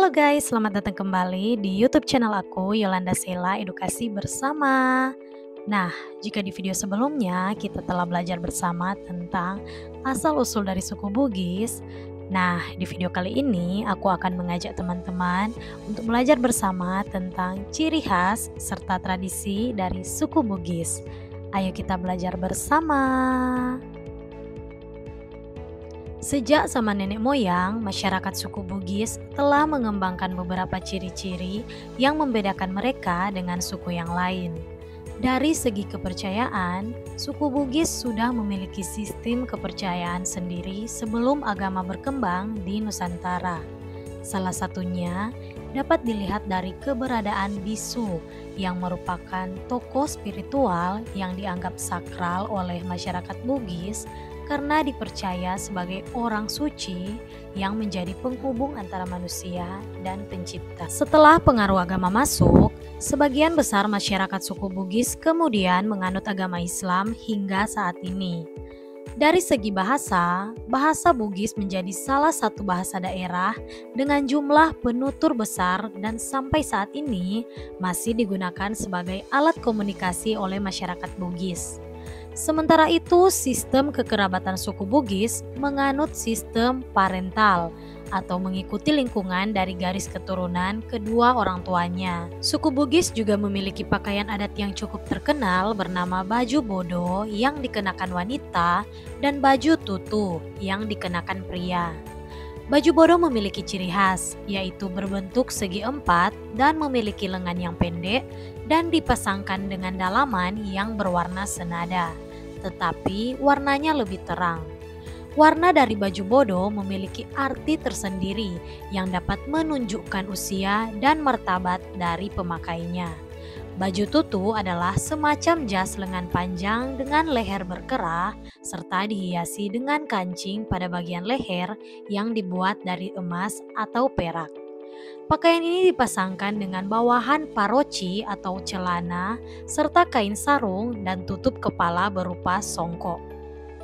Halo guys, selamat datang kembali di YouTube channel aku, Yolanda Sela Edukasi Bersama. Nah, jika di video sebelumnya kita telah belajar bersama tentang asal-usul dari suku Bugis, nah di video kali ini aku akan mengajak teman-teman untuk belajar bersama tentang ciri khas serta tradisi dari suku Bugis. Ayo kita belajar bersama. Sejak zaman nenek moyang, masyarakat suku Bugis telah mengembangkan beberapa ciri-ciri yang membedakan mereka dengan suku yang lain. Dari segi kepercayaan, suku Bugis sudah memiliki sistem kepercayaan sendiri sebelum agama berkembang di Nusantara. Salah satunya dapat dilihat dari keberadaan bisu yang merupakan tokoh spiritual yang dianggap sakral oleh masyarakat Bugis karena dipercaya sebagai orang suci yang menjadi penghubung antara manusia dan pencipta. Setelah pengaruh agama masuk, sebagian besar masyarakat suku Bugis kemudian menganut agama Islam hingga saat ini. Dari segi bahasa, bahasa Bugis menjadi salah satu bahasa daerah dengan jumlah penutur besar dan sampai saat ini masih digunakan sebagai alat komunikasi oleh masyarakat Bugis. Sementara itu, sistem kekerabatan suku Bugis menganut sistem parental atau mengikuti lingkungan dari garis keturunan kedua orang tuanya. Suku Bugis juga memiliki pakaian adat yang cukup terkenal bernama baju bodo yang dikenakan wanita dan baju tutu yang dikenakan pria. Baju bodo memiliki ciri khas, yaitu berbentuk segi empat dan memiliki lengan yang pendek dan dipasangkan dengan dalaman yang berwarna senada, tetapi warnanya lebih terang. Warna dari baju bodo memiliki arti tersendiri yang dapat menunjukkan usia dan martabat dari pemakainya. Baju tutu adalah semacam jas lengan panjang dengan leher berkerah serta dihiasi dengan kancing pada bagian leher yang dibuat dari emas atau perak. Pakaian ini dipasangkan dengan bawahan paroci atau celana serta kain sarung dan tutup kepala berupa songkok.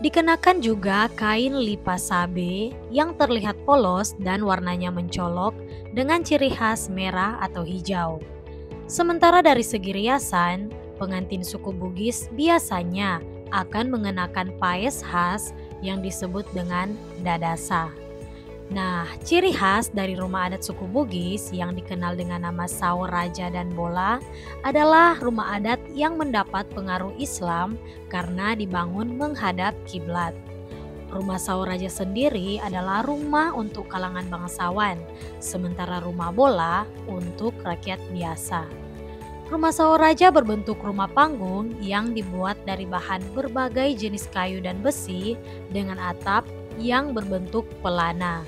Dikenakan juga kain lipas sabe yang terlihat polos dan warnanya mencolok dengan ciri khas merah atau hijau. Sementara dari segi riasan, pengantin suku Bugis biasanya akan mengenakan paes khas yang disebut dengan dadasa. Nah, ciri khas dari rumah adat suku Bugis yang dikenal dengan nama Saur Raja dan Bola adalah rumah adat yang mendapat pengaruh Islam karena dibangun menghadap kiblat. Rumah Saur Raja sendiri adalah rumah untuk kalangan bangsawan, sementara rumah bola untuk rakyat biasa. Rumah Saur Raja berbentuk rumah panggung yang dibuat dari bahan berbagai jenis kayu dan besi dengan atap yang berbentuk pelana.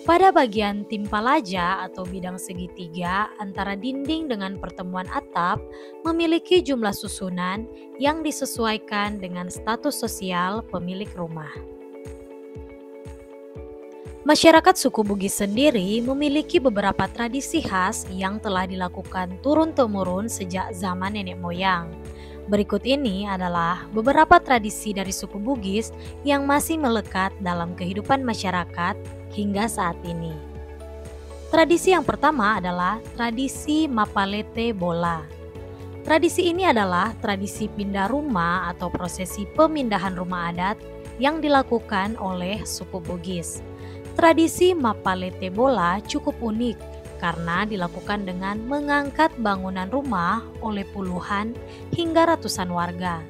Pada bagian timpalaja atau bidang segitiga antara dinding dengan pertemuan atap memiliki jumlah susunan yang disesuaikan dengan status sosial pemilik rumah. Masyarakat suku Bugis sendiri memiliki beberapa tradisi khas yang telah dilakukan turun-temurun sejak zaman nenek moyang. Berikut ini adalah beberapa tradisi dari suku Bugis yang masih melekat dalam kehidupan masyarakat hingga saat ini. Tradisi yang pertama adalah tradisi Mapalete Bola. Tradisi ini adalah tradisi pindah rumah atau prosesi pemindahan rumah adat yang dilakukan oleh suku Bugis. Tradisi Mapalete Bola cukup unik karena dilakukan dengan mengangkat bangunan rumah oleh puluhan hingga ratusan warga.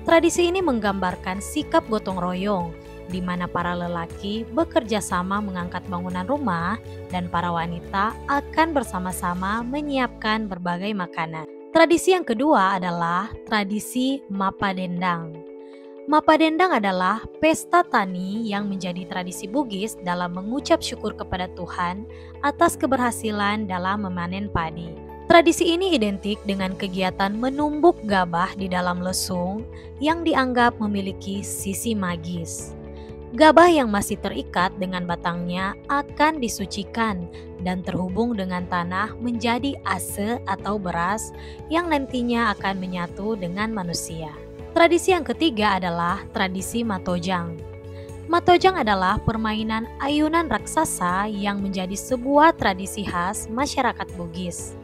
Tradisi ini menggambarkan sikap gotong royong, di mana para lelaki bekerja sama mengangkat bangunan rumah dan para wanita akan bersama-sama menyiapkan berbagai makanan. Tradisi yang kedua adalah tradisi Mapadendang. Mapadendang adalah pesta tani yang menjadi tradisi Bugis dalam mengucap syukur kepada Tuhan atas keberhasilan dalam memanen padi. Tradisi ini identik dengan kegiatan menumbuk gabah di dalam lesung yang dianggap memiliki sisi magis. Gabah yang masih terikat dengan batangnya akan disucikan dan terhubung dengan tanah menjadi ase atau beras yang nantinya akan menyatu dengan manusia. Tradisi yang ketiga adalah tradisi Matojang. Matojang adalah permainan ayunan raksasa yang menjadi sebuah tradisi khas masyarakat Bugis.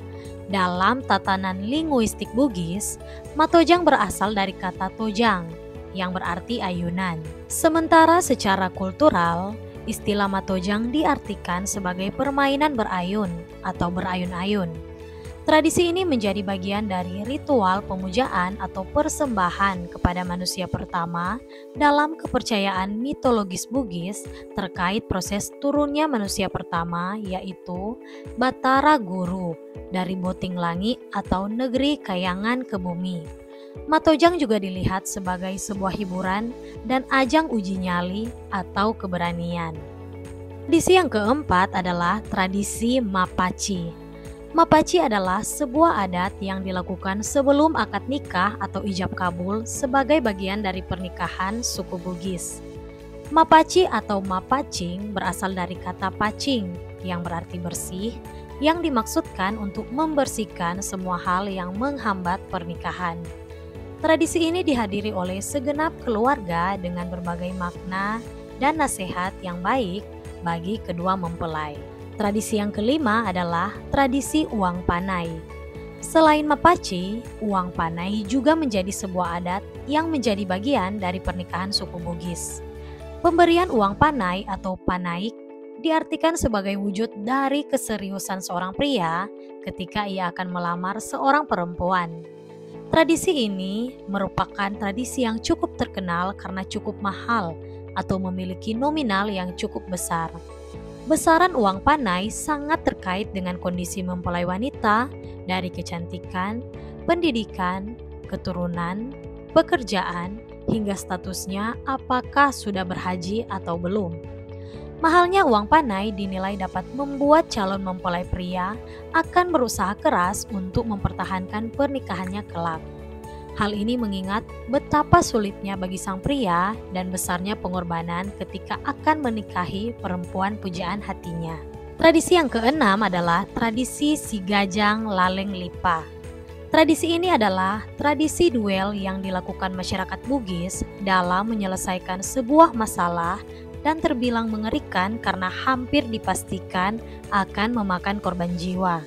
Dalam tatanan linguistik Bugis, matojang berasal dari kata tojang yang berarti ayunan. Sementara secara kultural, istilah matojang diartikan sebagai permainan berayun atau berayun-ayun. Tradisi ini menjadi bagian dari ritual pemujaan atau persembahan kepada manusia pertama dalam kepercayaan mitologis Bugis terkait proses turunnya manusia pertama, yaitu Batara Guru dari Boting Langi atau negeri kayangan ke bumi. Matojang juga dilihat sebagai sebuah hiburan dan ajang uji nyali atau keberanian. Tradisi yang keempat adalah tradisi Mapaci. Mapaci adalah sebuah adat yang dilakukan sebelum akad nikah atau ijab kabul sebagai bagian dari pernikahan suku Bugis. Mapaci atau mapacing berasal dari kata pacing yang berarti bersih, yang dimaksudkan untuk membersihkan semua hal yang menghambat pernikahan. Tradisi ini dihadiri oleh segenap keluarga dengan berbagai makna dan nasihat yang baik bagi kedua mempelai. Tradisi yang kelima adalah tradisi uang panai. Selain mapaci, uang panai juga menjadi sebuah adat yang menjadi bagian dari pernikahan suku Bugis. Pemberian uang panai atau panaik diartikan sebagai wujud dari keseriusan seorang pria ketika ia akan melamar seorang perempuan. Tradisi ini merupakan tradisi yang cukup terkenal karena cukup mahal atau memiliki nominal yang cukup besar. Besaran uang panai sangat terkait dengan kondisi mempelai wanita dari kecantikan, pendidikan, keturunan, pekerjaan, hingga statusnya apakah sudah berhaji atau belum. Mahalnya uang panai dinilai dapat membuat calon mempelai pria akan berusaha keras untuk mempertahankan pernikahannya kelak. Hal ini mengingat betapa sulitnya bagi sang pria dan besarnya pengorbanan ketika akan menikahi perempuan pujaan hatinya. Tradisi yang keenam adalah tradisi Si Gajang Laleng Lipa. Tradisi ini adalah tradisi duel yang dilakukan masyarakat Bugis dalam menyelesaikan sebuah masalah dan terbilang mengerikan karena hampir dipastikan akan memakan korban jiwa.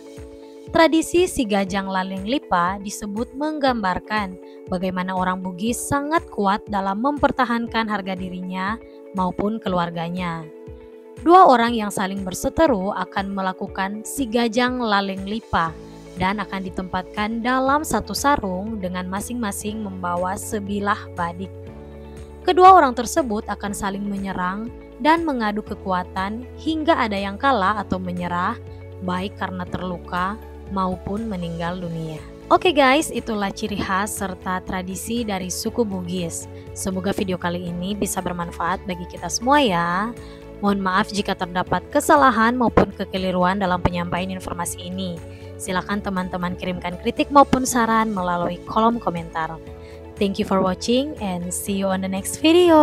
Tradisi Si Gajang Laleng Lipa disebut menggambarkan bagaimana orang Bugis sangat kuat dalam mempertahankan harga dirinya maupun keluarganya. Dua orang yang saling berseteru akan melakukan Si Gajang Laleng Lipa dan akan ditempatkan dalam satu sarung dengan masing-masing membawa sebilah badik. Kedua orang tersebut akan saling menyerang dan mengadu kekuatan hingga ada yang kalah atau menyerah, baik karena terluka maupun meninggal dunia. Oke guys, itulah ciri khas serta tradisi dari suku Bugis. Semoga video kali ini bisa bermanfaat bagi kita semua ya. Mohon maaf jika terdapat kesalahan maupun kekeliruan dalam penyampaian informasi ini. Silakan teman-teman kirimkan kritik maupun saran melalui kolom komentar. Thank you for watching and see you on the next video.